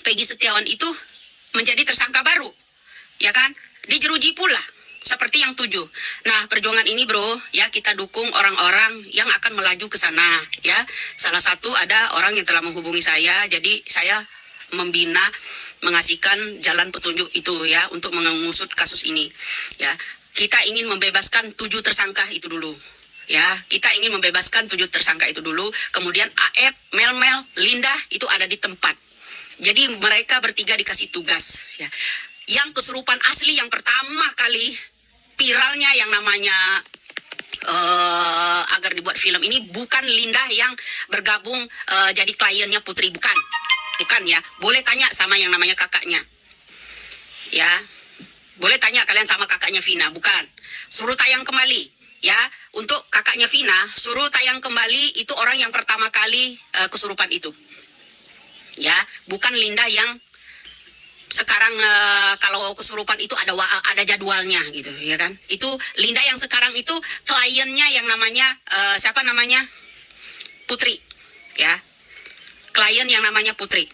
Peggy Setiawan itu menjadi tersangka baru, ya kan? Dijeruji pula seperti yang 7. Nah, perjuangan ini bro, ya kita dukung orang-orang yang akan melaju ke sana, ya. Salah satu ada orang yang telah menghubungi saya, jadi saya membina, mengasihkan jalan petunjuk itu ya untuk mengusut kasus ini. Ya, kita ingin membebaskan 7 tersangka itu dulu. Ya, kita ingin membebaskan 7 tersangka itu dulu. Kemudian AF, Mel, Linda itu ada di tempat. Jadi mereka bertiga dikasih tugas. Ya, yang kesurupan asli yang pertama kali viralnya yang namanya agar dibuat film ini bukan Linda yang bergabung jadi kliennya Putri, bukan ya. Boleh tanya sama yang namanya kakaknya, ya. Boleh tanya kalian sama kakaknya Vina, bukan. Suruh tayang kembali, ya. Untuk kakaknya Vina, suruh tayang kembali itu orang yang pertama kali kesurupan itu, ya. Bukan Linda yang sekarang kalau kesurupan itu ada jadwalnya gitu, ya kan? Itu Linda yang sekarang itu kliennya yang namanya siapa namanya? Putri, ya. Klien yang namanya Putri.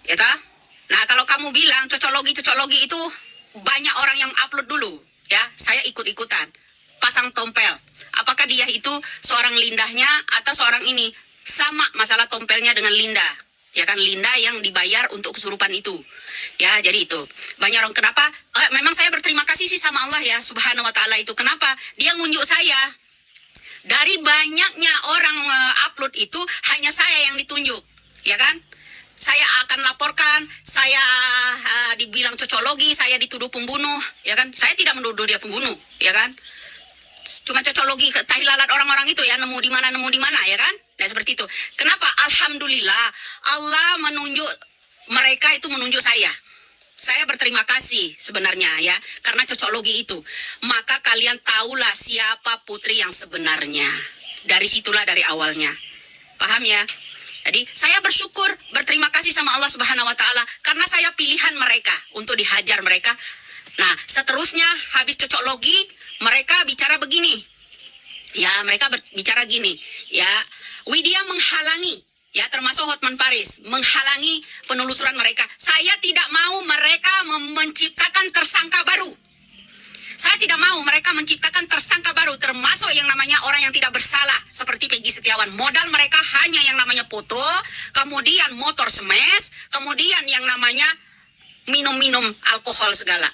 Ya toh? Nah, kalau kamu bilang cocoklogi itu banyak orang yang upload dulu, ya. Saya ikut-ikutan. Pasang tompel. Apakah dia itu seorang Lindahnya atau seorang ini? Sama masalah tompelnya dengan Linda. Ya kan, Linda yang dibayar untuk kesurupan itu. Ya, jadi itu. Banyak orang, kenapa? Memang saya berterima kasih sih sama Allah ya, subhanahu wa ta'ala itu. Kenapa? Dia ngunjuk saya. Dari banyaknya orang upload itu, hanya saya yang ditunjuk. Ya kan? Saya akan laporkan, saya dibilang cocoklogi, saya dituduh pembunuh. Ya kan? Saya tidak menuduh dia pembunuh. Ya kan? Cuma cocoklogi tahi lalat orang-orang itu ya, nemu di mana ya kan? Nah, seperti itu. Kenapa? Alhamdulillah Allah menunjuk mereka itu, menunjuk saya. Saya berterima kasih sebenarnya ya, karena cocoklogi itu. Maka kalian tahulah siapa Putri yang sebenarnya. Dari situlah, dari awalnya. Paham ya? Jadi saya bersyukur, berterima kasih sama Allah Subhanahu wa taala karena saya pilihan mereka untuk dihajar mereka. Nah, seterusnya habis cocoklogi mereka bicara begini. Ya, mereka bicara gini, ya. Widya menghalangi, ya, termasuk Hotman Paris, menghalangi penelusuran mereka. Saya tidak mau mereka menciptakan tersangka baru. Saya tidak mau mereka menciptakan tersangka baru, termasuk yang namanya orang yang tidak bersalah, seperti Peggy Setiawan. Modal mereka hanya yang namanya foto, kemudian motor smash, kemudian yang namanya minum-minum alkohol segala.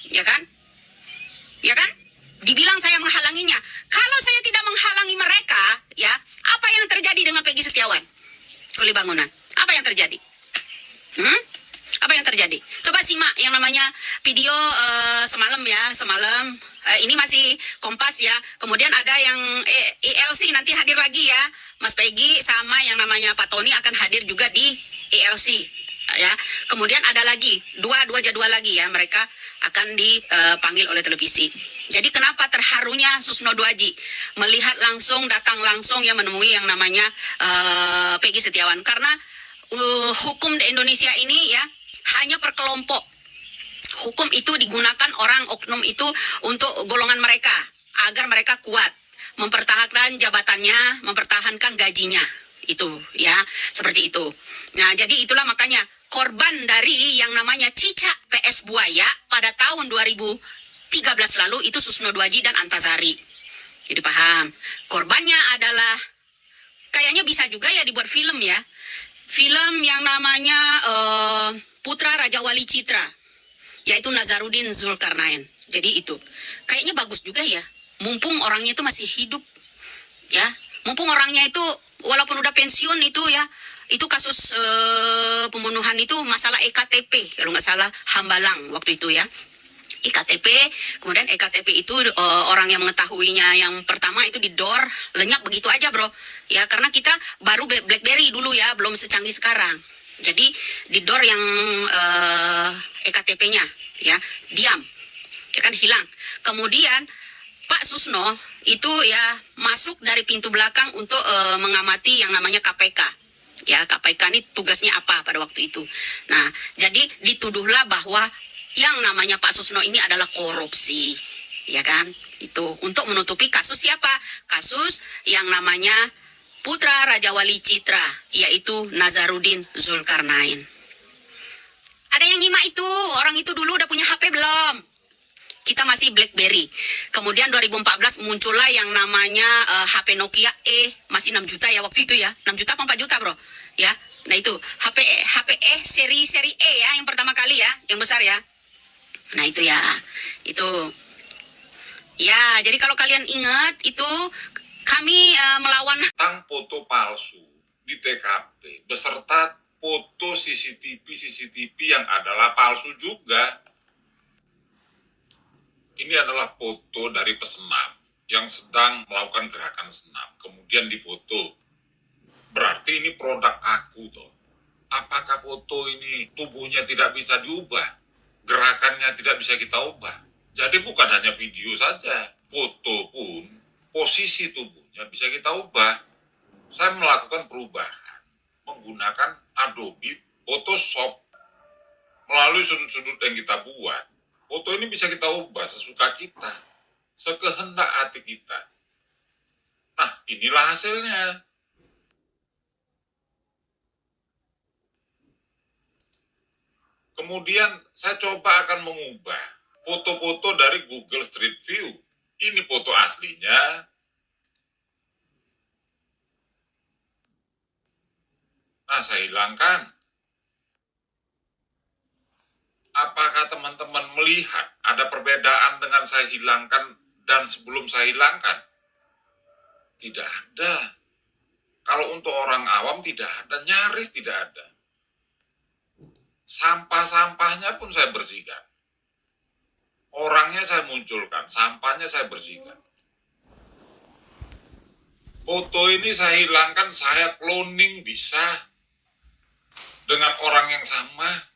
Ya kan? Ya kan? Dibilang saya menghalanginya. Kalau saya tidak menghalangi mereka, ya, apa yang terjadi dengan Peggy Setiawan? Kuli Bangunan. Apa yang terjadi? Apa yang terjadi? Coba simak yang namanya video semalam ya, semalam. Ini masih Kompas ya. Kemudian ada yang ELC nanti hadir lagi ya. Mas Peggy sama yang namanya Pak Tony akan hadir juga di ELC. Ya. Kemudian ada lagi dua jadwal lagi ya, mereka akan dipanggil oleh televisi. Jadi kenapa terharunya Susno Duaji melihat langsung, datang langsung ya menemui yang namanya Peggy Setiawan, karena hukum di Indonesia ini ya hanya per kelompok. Hukum itu digunakan orang oknum itu untuk golongan mereka agar mereka kuat mempertahankan jabatannya, mempertahankan gajinya. Itu ya, seperti itu. Nah, jadi itulah makanya korban dari yang namanya cicak PS Buaya pada tahun 2013 lalu itu Susno Duaji dan Antasari. Jadi paham. Korbannya adalah kayaknya bisa juga ya dibuat film ya. Film yang namanya Putra Raja Wali Citra, yaitu Nazarudin Zulkarnain. Jadi itu kayaknya bagus juga ya. Mumpung orangnya itu masih hidup. Ya, mumpung orangnya itu walaupun udah pensiun itu ya. Itu kasus pembunuhan itu masalah EKTP, kalau nggak salah Hambalang waktu itu ya. EKTP, kemudian EKTP itu orang yang mengetahuinya yang pertama itu didor, lenyap begitu aja bro. Ya, karena kita baru BlackBerry dulu ya, belum secanggih sekarang. Jadi didor yang EKTP-nya ya, diam, ya kan, hilang. Kemudian Pak Susno itu ya masuk dari pintu belakang untuk mengamati yang namanya KPK. Ya, KPK ini tugasnya apa pada waktu itu. Nah, jadi dituduhlah bahwa yang namanya Pak Susno ini adalah korupsi. Ya kan? Itu untuk menutupi kasus siapa? Kasus yang namanya putra Raja Wali Citra, yaitu Nazarudin Zulkarnain. Ada yang nyimak itu, orang itu dulu udah punya HP belum? Kita masih BlackBerry. Kemudian 2014 muncullah yang namanya HP Nokia masih 6 juta ya waktu itu ya. 6 juta apa 4 juta bro? Ya, nah itu HP seri E ya, yang pertama kali ya, yang besar ya. Nah itu ya, itu. Ya, jadi kalau kalian ingat itu kami melawan tentang foto palsu di TKP beserta foto CCTV yang adalah palsu juga. Ini adalah foto dari pesenam yang sedang melakukan gerakan senam, kemudian difoto. Berarti ini produk aku toh. Apakah foto ini tubuhnya tidak bisa diubah? Gerakannya tidak bisa kita ubah? Jadi bukan hanya video saja, foto pun posisi tubuhnya bisa kita ubah. Saya melakukan perubahan menggunakan Adobe Photoshop melalui sudut-sudut yang kita buat. Foto ini bisa kita ubah sesuka kita, sekehendak hati kita. Nah, inilah hasilnya. Kemudian saya coba akan mengubah foto-foto dari Google Street View. Ini foto aslinya. Nah, saya hilangkan. Apakah teman-teman melihat ada perbedaan dengan saya hilangkan dan sebelum saya hilangkan? Tidak ada. Kalau untuk orang awam tidak ada, nyaris tidak ada. Sampah-sampahnya pun saya bersihkan. Orangnya saya munculkan, sampahnya saya bersihkan. Foto ini saya hilangkan, saya cloning bisa dengan orang yang sama.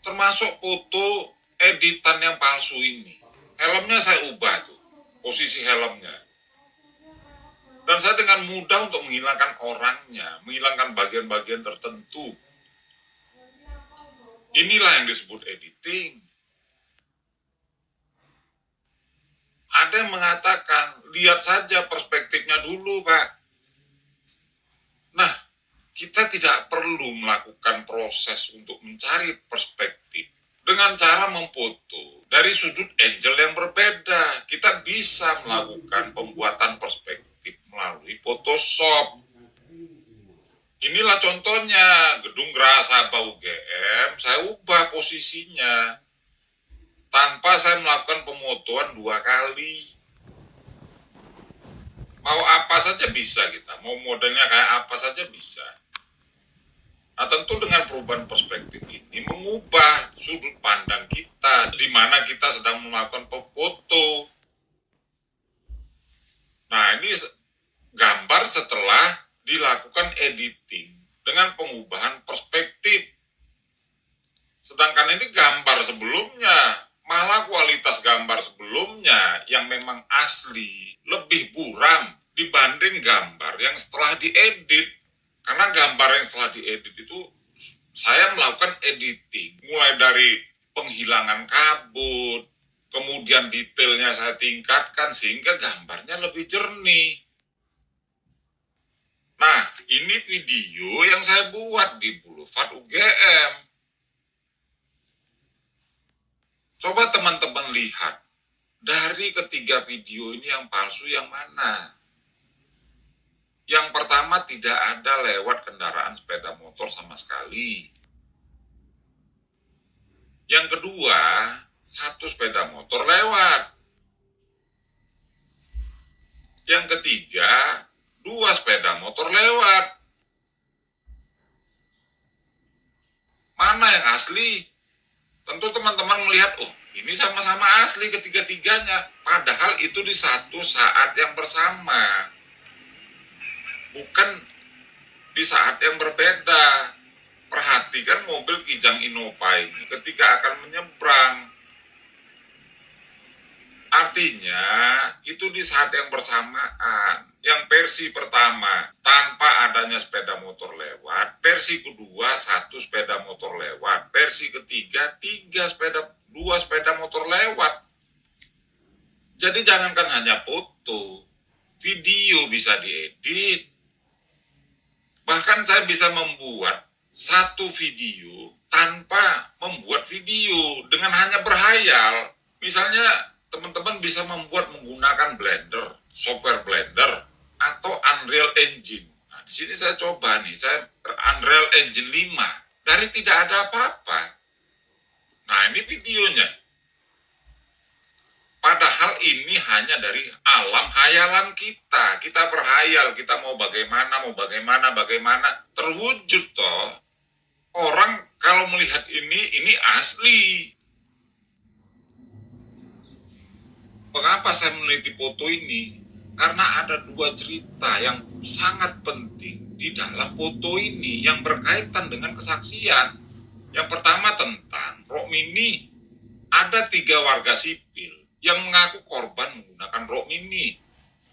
Termasuk foto editan yang palsu ini. Helmnya saya ubah tuh, posisi helmnya. Dan saya dengan mudah untuk menghilangkan orangnya, menghilangkan bagian-bagian tertentu. Inilah yang disebut editing. Ada yang mengatakan, lihat saja perspektifnya dulu, Pak. Nah, kita tidak perlu melakukan proses untuk mencari perspektif. Dengan cara memfoto dari sudut angle yang berbeda, kita bisa melakukan pembuatan perspektif melalui Photoshop. Inilah contohnya, gedung Gerahasaba UGM, saya ubah posisinya. Tanpa saya melakukan pemotoan 2 kali. Mau apa saja bisa kita, mau modelnya kayak apa saja bisa. Nah, tentu dengan perubahan perspektif ini mengubah sudut pandang kita di mana kita sedang melakukan foto. Nah, ini gambar setelah dilakukan editing dengan pengubahan perspektif. Sedangkan ini gambar sebelumnya, malah kualitas gambar sebelumnya yang memang asli lebih buram dibanding gambar yang setelah diedit. Karena gambar yang setelah diedit itu saya melakukan editing, mulai dari penghilangan kabut, kemudian detailnya saya tingkatkan sehingga gambarnya lebih jernih. Nah, ini video yang saya buat di Boulevard UGM. Coba teman-teman lihat, dari ketiga video ini yang palsu yang mana? Yang pertama, tidak ada lewat kendaraan sepeda motor sama sekali. Yang kedua, 1 sepeda motor lewat. Yang ketiga, 2 sepeda motor lewat. Mana yang asli? Tentu teman-teman melihat, oh ini sama-sama asli ketiga-tiganya. Padahal itu di satu saat yang bersama. Bukan di saat yang berbeda. Perhatikan mobil Kijang Innova ini ketika akan menyeberang. Artinya itu di saat yang bersamaan. Yang versi pertama tanpa adanya sepeda motor lewat, versi kedua 1 sepeda motor lewat, versi ketiga 2 sepeda motor lewat. Jadi jangankan hanya foto, video bisa diedit. Bahkan saya bisa membuat satu video tanpa membuat video dengan hanya berhayal. Misalnya teman-teman bisa membuat menggunakan Blender, software Blender atau Unreal Engine. Nah, di sini saya coba nih, saya Unreal Engine 5 dari tidak ada apa-apa. Nah, ini videonya. Padahal ini hanya dari alam hayalan kita. Kita berhayal, kita mau bagaimana, terwujud toh. Orang kalau melihat ini asli. Mengapa saya meneliti foto ini? Karena ada dua cerita yang sangat penting di dalam foto ini yang berkaitan dengan kesaksian. Yang pertama tentang Rokmini. Ada 3 warga sipil yang mengaku korban menggunakan Rokmini,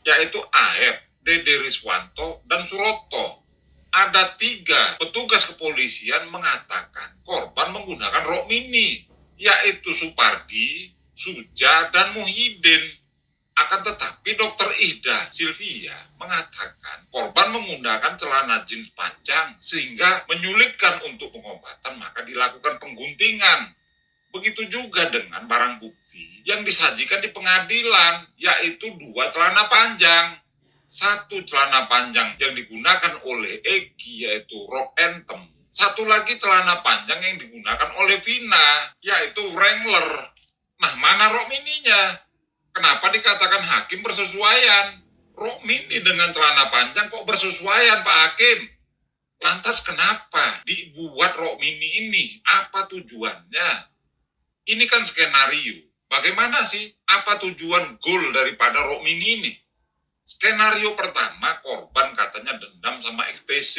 yaitu Aep, Dede Riswanto, dan Suroto. Ada 3 petugas kepolisian mengatakan korban menggunakan Rokmini, yaitu Supardi, Suja, dan Muhyiddin. Akan tetapi Dr. Ida Silvia mengatakan korban menggunakan celana jeans panjang sehingga menyulitkan untuk pengobatan, maka dilakukan pengguntingan. Begitu juga dengan barang bukti yang disajikan di pengadilan, yaitu 2 celana panjang. 1 celana panjang yang digunakan oleh Egi, yaitu rok Anthem. 1 lagi celana panjang yang digunakan oleh Vina, yaitu Wrangler. Nah, mana Rokmininya? Kenapa dikatakan hakim bersesuaian? Rokmini dengan celana panjang kok bersesuaian, Pak Hakim? Lantas kenapa dibuat Rokmini ini? Apa tujuannya? Ini kan skenario. Bagaimana sih? Apa tujuan goal daripada Rokmini ini? Skenario pertama, korban katanya dendam sama XTC.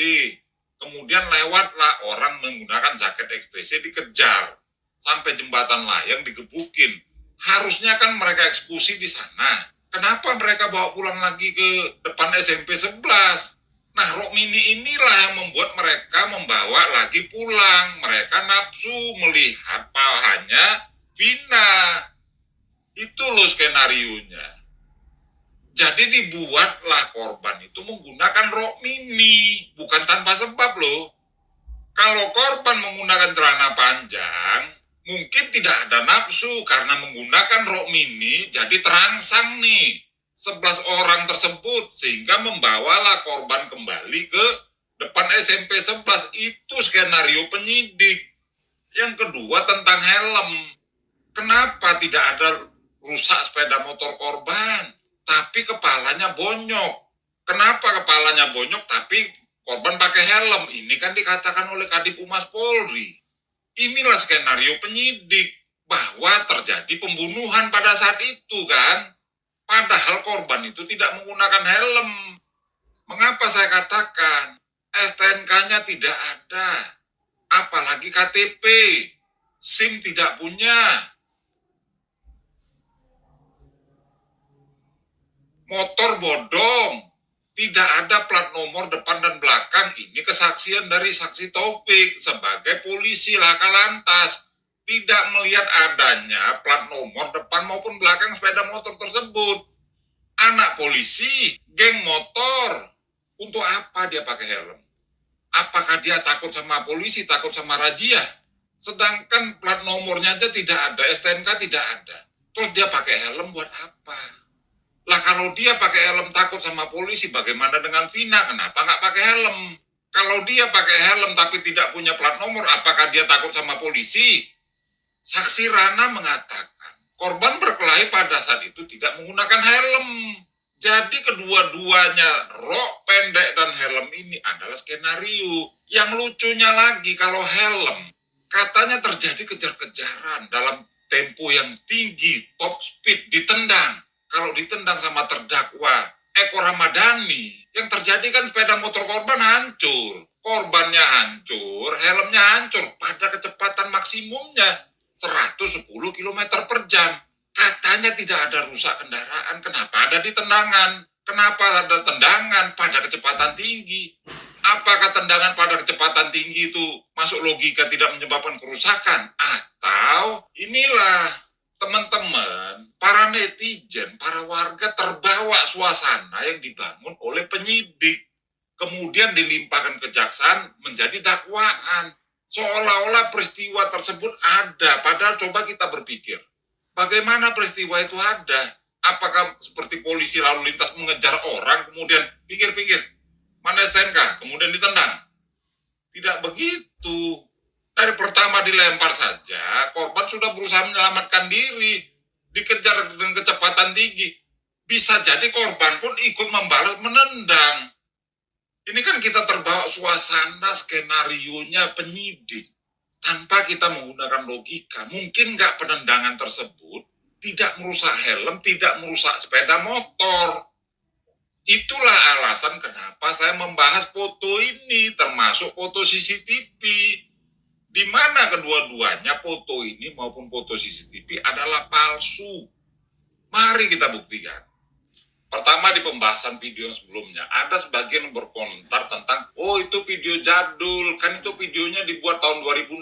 Kemudian lewatlah orang menggunakan jaket XTC dikejar. Sampai jembatan layang digebukin. Harusnya kan mereka eksekusi di sana. Kenapa mereka bawa pulang lagi ke depan SMP 11? Nah, Rokmini inilah yang membuat mereka membawa lagi pulang. Mereka nafsu melihat pahannya Vina. Itu loh skenarionya. Jadi dibuatlah korban itu menggunakan Rokmini. Bukan tanpa sebab loh. Kalau korban menggunakan celana panjang, mungkin tidak ada nafsu karena menggunakan Rokmini jadi terangsang nih 11 orang tersebut sehingga membawalah korban kembali ke depan SMP 11. Itu skenario penyidik. Yang kedua tentang helm. Kenapa tidak ada rusak sepeda motor korban tapi kepalanya bonyok? Kenapa kepalanya bonyok tapi korban pakai helm? Ini kan dikatakan oleh Kadif Humas Polri. Inilah skenario penyidik bahwa terjadi pembunuhan pada saat itu kan. Padahal korban itu tidak menggunakan helm. Mengapa saya katakan STNK-nya tidak ada, apalagi KTP, SIM tidak punya, motor bodong, tidak ada plat nomor depan dan belakang. Ini kesaksian dari saksi Taufik sebagai polisi laka lantas. Tidak melihat adanya plat nomor depan maupun belakang sepeda motor tersebut. Anak polisi, geng motor. Untuk apa dia pakai helm? Apakah dia takut sama polisi, takut sama razia? Sedangkan plat nomornya aja tidak ada, STNK tidak ada. Terus dia pakai helm buat apa? Lah kalau dia pakai helm takut sama polisi, bagaimana dengan Vina? Kenapa nggak pakai helm? Kalau dia pakai helm tapi tidak punya plat nomor, apakah dia takut sama polisi? Saksi Rana mengatakan, korban berkelahi pada saat itu tidak menggunakan helm. Jadi kedua-duanya, rok pendek dan helm ini adalah skenario. Yang lucunya lagi kalau helm, katanya terjadi kejar-kejaran dalam tempo yang tinggi, top speed, ditendang. Kalau ditendang sama terdakwa Eko Ramadhani, yang terjadi kan sepeda motor korban hancur. Korbannya hancur, helmnya hancur pada kecepatan maksimumnya 110 km per jam. Katanya tidak ada rusak kendaraan. Kenapa ada ditendangan? Kenapa ada tendangan pada kecepatan tinggi? Apakah tendangan pada kecepatan tinggi itu masuk logika tidak menyebabkan kerusakan? Atau inilah teman-teman, para netizen, para warga terbawa suasana yang dibangun oleh penyidik. Kemudian dilimpahkan kejaksaan menjadi dakwaan. Seolah-olah peristiwa tersebut ada, padahal coba kita berpikir. Bagaimana peristiwa itu ada? Apakah seperti polisi lalu lintas mengejar orang, kemudian pikir-pikir, mana STNK, kemudian ditendang? Tidak begitu. Dari pertama dilempar saja, korban sudah berusaha menyelamatkan diri, dikejar dengan kecepatan tinggi. Bisa jadi korban pun ikut membalas menendang. Ini kan kita terbawa suasana skenarionya penyidik. Tanpa kita menggunakan logika, mungkin nggak penendangan tersebut tidak merusak helm, tidak merusak sepeda motor. Itulah alasan kenapa saya membahas foto ini, termasuk foto CCTV. Di mana kedua-duanya foto ini maupun foto CCTV adalah palsu. Mari kita buktikan. Pertama, di pembahasan video yang sebelumnya, ada sebagian yang berkomentar tentang, oh itu video jadul, kan itu videonya dibuat tahun 2016.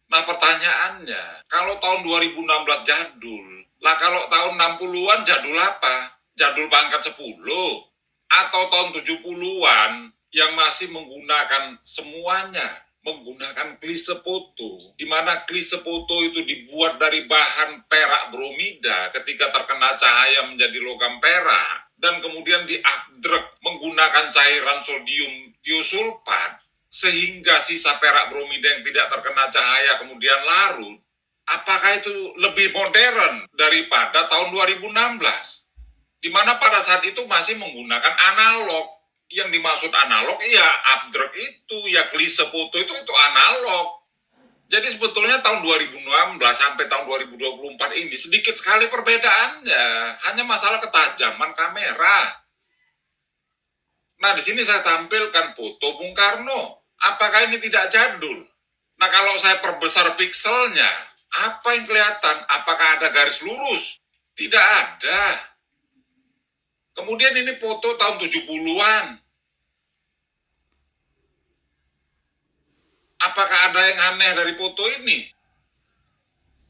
Nah pertanyaannya, kalau tahun 2016 jadul, lah kalau tahun 60-an jadul apa? Jadul pangkat 10? Atau tahun 70-an yang masih menggunakan semuanya? Menggunakan klise foto, di mana klise foto itu dibuat dari bahan perak bromida ketika terkena cahaya menjadi logam perak, dan kemudian diabdrek menggunakan cairan sodium tiosulfat sehingga sisa perak bromida yang tidak terkena cahaya kemudian larut. Apakah itu lebih modern daripada tahun 2016? Di mana pada saat itu masih menggunakan analog. Yang dimaksud analog, ya abdrek itu, ya klise foto itu analog. Jadi sebetulnya tahun 2016 sampai tahun 2024 ini sedikit sekali perbedaannya, hanya masalah ketajaman kamera. Nah di sini saya tampilkan foto Bung Karno. Apakah ini tidak jadul? Nah kalau saya perbesar pikselnya, apa yang kelihatan? Apakah ada garis lurus? Tidak ada. Kemudian ini foto tahun 70-an. Apakah ada yang aneh dari foto ini?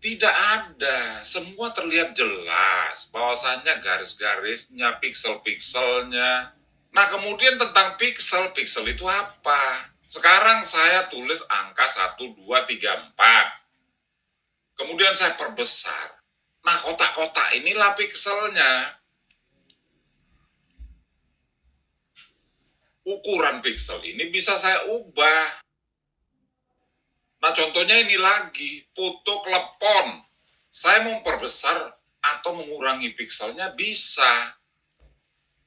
Tidak ada. Semua terlihat jelas. Bahwasannya garis-garisnya, piksel-pikselnya. Nah kemudian tentang piksel. Piksel itu apa? Sekarang saya tulis angka 1, 2, 3, 4. Kemudian saya perbesar. Nah kotak-kotak inilah pikselnya. Ukuran piksel ini bisa saya ubah. Nah contohnya ini lagi, foto klepon. Saya memperbesar atau mengurangi pikselnya bisa.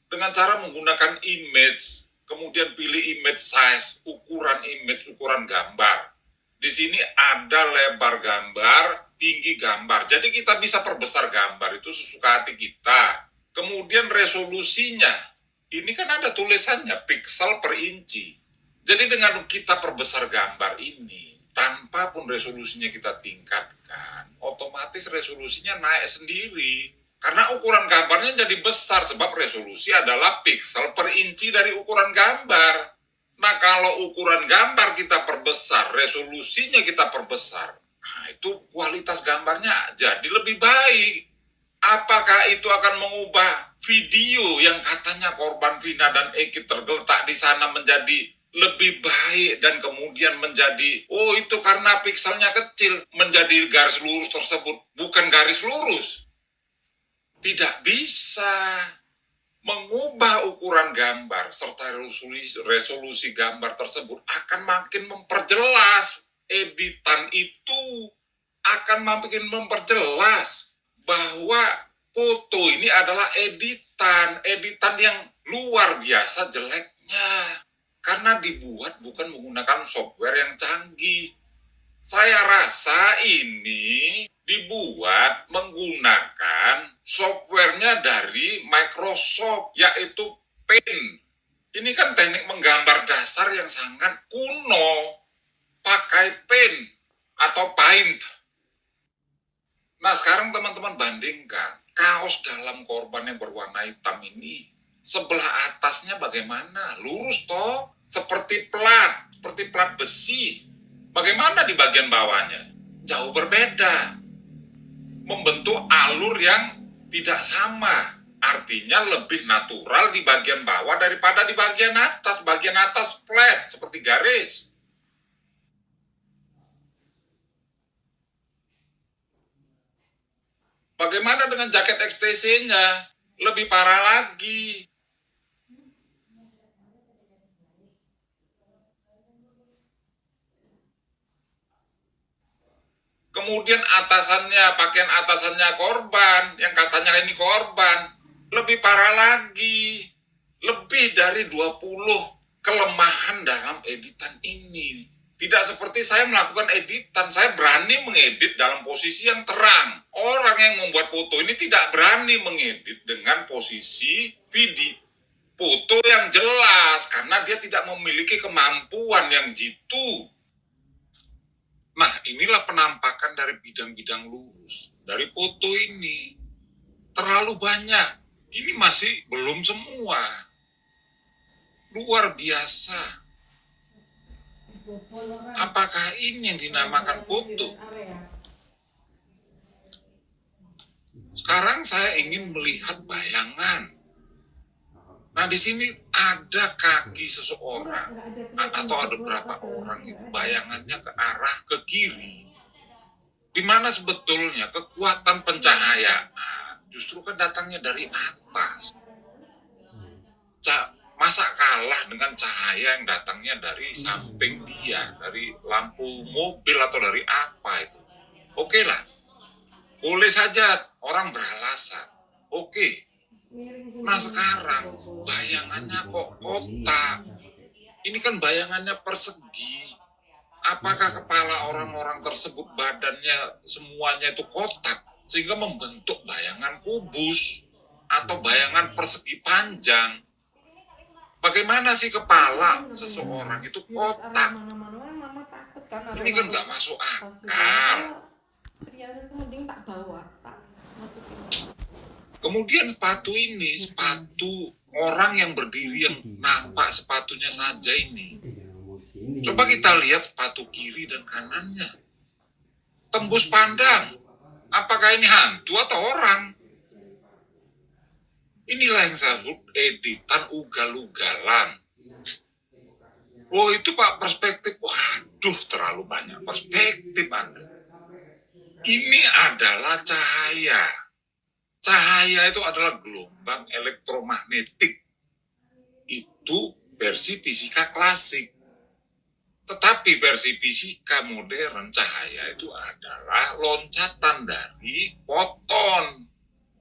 Dengan cara menggunakan image, kemudian pilih image size, ukuran gambar. Di sini ada lebar gambar, tinggi gambar. Jadi kita bisa perbesar gambar itu sesuka hati kita. Kemudian resolusinya, ini kan ada tulisannya piksel per inci. Jadi dengan kita perbesar gambar ini, tanpa pun resolusinya kita tingkatkan, otomatis resolusinya naik sendiri. Karena ukuran gambarnya jadi besar, sebab resolusi adalah piksel per inci dari ukuran gambar. Nah kalau ukuran gambar kita perbesar, resolusinya kita perbesar, nah itu kualitas gambarnya jadi lebih baik. Apakah itu akan mengubah video yang katanya korban Vina dan Eki tergeletak di sana menjadi lebih baik dan kemudian menjadi, oh itu karena pikselnya kecil, menjadi garis lurus tersebut bukan garis lurus? Tidak bisa. Mengubah ukuran gambar serta resolusi gambar tersebut akan makin memperjelas. Editan itu akan makin memperjelas bahwa foto ini adalah editan yang luar biasa jeleknya. Karena dibuat bukan menggunakan software yang canggih. Saya rasa ini dibuat menggunakan softwarenya dari Microsoft, yaitu Paint. Ini kan teknik menggambar dasar yang sangat kuno. Pakai Paint atau Paint. Nah sekarang teman-teman bandingkan. Kaos dalam korban yang berwarna hitam ini, sebelah atasnya bagaimana? Lurus toh? Seperti plat besi. Bagaimana di bagian bawahnya? Jauh berbeda. membentuk alur yang tidak sama. Artinya lebih natural di bagian bawah daripada di bagian atas. Bagian atas flat, seperti garis. Bagaimana dengan jaket XTC-nya? Lebih parah lagi. Kemudian atasannya, pakaian atasannya korban, yang katanya ini korban. Lebih parah lagi. Lebih dari 20 kelemahan dalam editan ini. Tidak seperti saya melakukan editan, saya berani mengedit dalam posisi yang terang. Orang yang membuat foto ini tidak berani mengedit dengan posisi video. Foto yang jelas, karena dia tidak memiliki kemampuan yang jitu. Nah, inilah penampakan dari bidang-bidang lurus. Dari foto ini. Terlalu banyak. Ini masih belum semua. Luar biasa. Apakah ini yang dinamakan foto? Sekarang saya ingin melihat bayangan. Nah, di sini ada kaki seseorang atau ada berapa orang itu bayangannya ke arah ke kiri. Di mana sebetulnya kekuatan pencahayaan justru kan datangnya dari atas. Masa kalah dengan cahaya yang datangnya dari samping dia, dari lampu mobil atau dari apa itu? Oke lah, boleh saja orang beralasan. Oke. Nah sekarang bayangannya kok kotak. Ini kan bayangannya persegi. Apakah kepala orang-orang tersebut badannya semuanya itu kotak sehingga membentuk bayangan kubus atau bayangan persegi panjang? Bagaimana sih kepala seseorang itu kotak? Ini kan nggak masuk akal. Kemudian sepatu ini, sepatu orang yang berdiri yang nampak sepatunya saja ini. Coba kita lihat sepatu kiri dan kanannya. Tembus pandang. Apakah ini hantu atau orang? Inilah yang saya sebut editan ugal-ugalan. Oh itu Pak perspektif. Waduh terlalu banyak perspektif Anda. Ini adalah cahaya. Cahaya itu adalah gelombang elektromagnetik. Itu versi fisika klasik. Tetapi versi fisika modern cahaya itu adalah loncatan dari foton.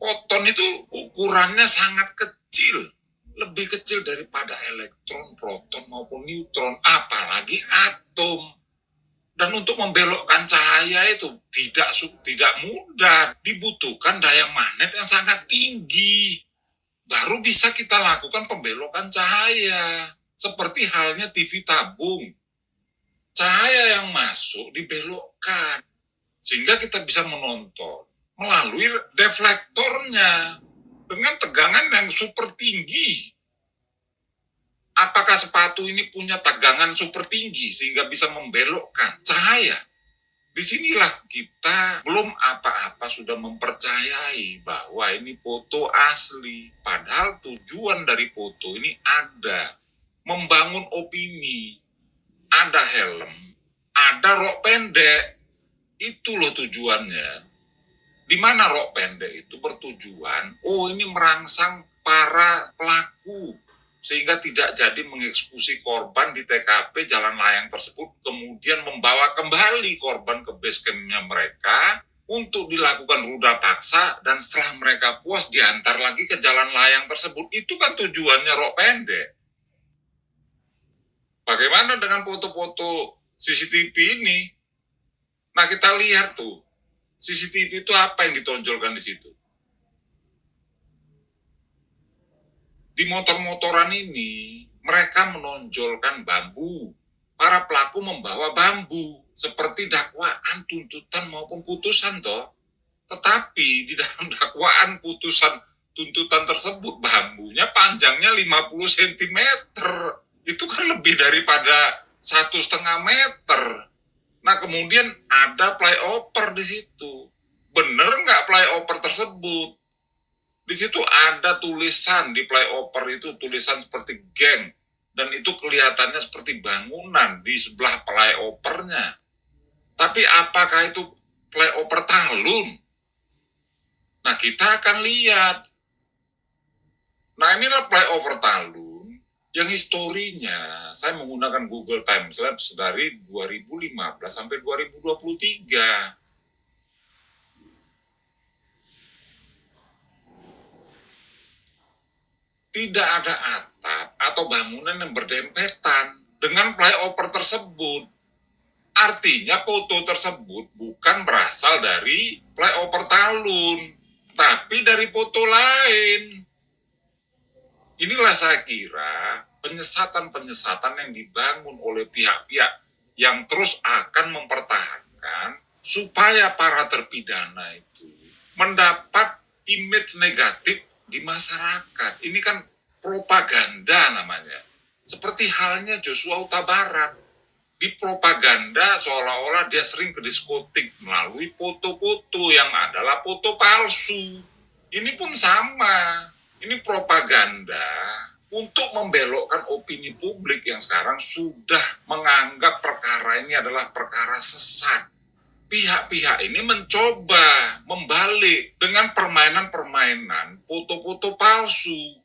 Foton itu ukurannya sangat kecil. Lebih kecil daripada elektron, proton maupun neutron. Apalagi atom. Dan untuk membelokkan cahaya itu tidak mudah, dibutuhkan daya magnet yang sangat tinggi. Baru bisa kita lakukan pembelokan cahaya. Seperti halnya TV tabung. Cahaya yang masuk dibelokkan. Sehingga kita bisa menonton melalui deflektornya dengan tegangan yang super tinggi. Apakah sepatu ini punya tegangan super tinggi sehingga bisa membelokkan cahaya? Disinilah kita belum apa-apa sudah mempercayai bahwa ini foto asli. Padahal tujuan dari foto ini ada. Membangun opini. Ada helm. Ada rok pendek. Itu loh tujuannya. Di mana rok pendek itu bertujuan, ini merangsang para pelaku. Sehingga tidak jadi mengeksekusi korban di TKP jalan layang tersebut, kemudian membawa kembali korban ke base camp-nya mereka untuk dilakukan ruda paksa, dan setelah mereka puas diantar lagi ke jalan layang tersebut. Itu kan tujuannya rok pendek. Bagaimana dengan foto-foto CCTV ini? Nah kita lihat tuh, CCTV itu apa yang ditonjolkan di situ? Di motor-motoran ini, mereka menonjolkan bambu. Para pelaku membawa bambu, seperti dakwaan, tuntutan maupun putusan toh. Tetapi di dalam dakwaan, putusan, tuntutan tersebut, bambunya panjangnya 50 cm. Itu kan lebih daripada 1,5 meter. Nah kemudian ada flyover di situ. bener nggak flyover tersebut. Di situ ada tulisan di flyover itu, tulisan seperti geng, dan itu kelihatannya seperti bangunan di sebelah flyovernya. Tapi apakah itu flyover Talun? Nah, kita akan lihat. Nah, inilah flyover Talun yang historinya saya menggunakan Google Timelapse dari 2015 sampai 2023. Tidak ada atap atau bangunan yang berdempetan dengan flyover tersebut. Artinya foto tersebut bukan berasal dari flyover Talun, tapi dari foto lain. Inilah saya kira penyesatan-penyesatan yang dibangun oleh pihak-pihak yang terus akan mempertahankan supaya para terpidana itu mendapat image negatif di masyarakat. Ini kan propaganda namanya. Seperti halnya Joshua Huta Barat. Dipropaganda seolah-olah dia sering ke diskotik melalui foto-foto yang adalah foto palsu. Ini pun sama. Ini propaganda untuk membelokkan opini publik yang sekarang sudah menganggap perkara ini adalah perkara sesat. Pihak-pihak ini mencoba membalik dengan permainan-permainan foto-foto palsu.